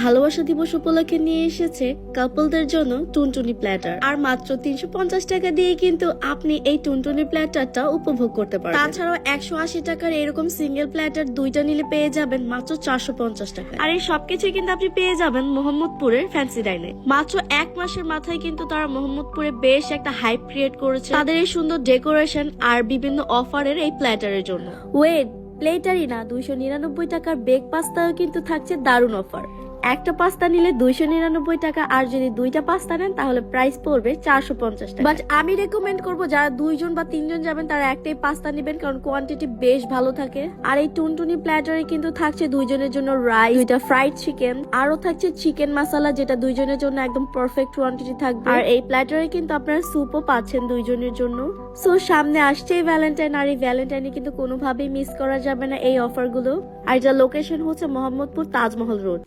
ভালোবাসা দিবস উপলক্ষে নিয়ে এসেছে কাপলদের জন্য টুনটুনি প্ল্যাটার। আর মাত্র 350 টাকা দিয়ে কিন্তু আপনি এই টুনটুনি প্ল্যাটারটা উপভোগ করতে পারবেন। তাছাড়াও 180 টাকার এরকম সিঙ্গেল প্ল্যাটার দুইটা নিলে পেয়ে যাবেন মাত্র 450 টাকা। আর এই সবকিছু কিন্তু আপনি পেয়ে যাবেন মোহাম্মদপুরের ফ্যান্সি ডাইনে। মাত্র এক মাসের মাথায় কিন্তু তারা মোহাম্মদপুরে বেশ একটা হাইপ ক্রিয়েট করেছে তাদের এই সুন্দর ডেকোরেশন আর বিভিন্ন অফারের এই প্ল্যাটারের জন্য। ওয়েট, প্লেটারই না, 299 টাকার বেক পাস্তাও কিন্তু থাকছে দারুণ অফার। একটা পাস্তা নিলে 299 টাকা, আর যদি দুইটা পাস্তা নেন তাহলে প্রাইস পড়বে 450 টাকা। বাট আমি রেকমেন্ড করবো যারা 2 জন বা 3 জন যাবেন তারা একটাই পাস্তা নেবেন, কারণ কোয়ান্টিটি বেশ ভালো থাকে। আর এই টুনটুনি প্ল্যাটারে কিন্তু থাকছে 2 জনের জন্য রাইস, 2টা ফ্রাইড চিকেন, আরো থাকছে চিকেন মশলা, যেটা 2 জনের জন্য একদম পারফেক্ট কোয়ান্টিটি থাকবে। আর এই প্ল্যাটারে কিন্তু আপনারা স্যুপও পাচ্ছেন 2 জনের জন্য। সো সামনে আসছে ভ্যালেন্টাইন, আর এই ভ্যালেন্টাইনে কিন্তু কোনোভাবেই মিস করা যাবে না এই অফার গুলো। আর যা লোকেশন হচ্ছে মোহাম্মদপুর তাজমহল রোড।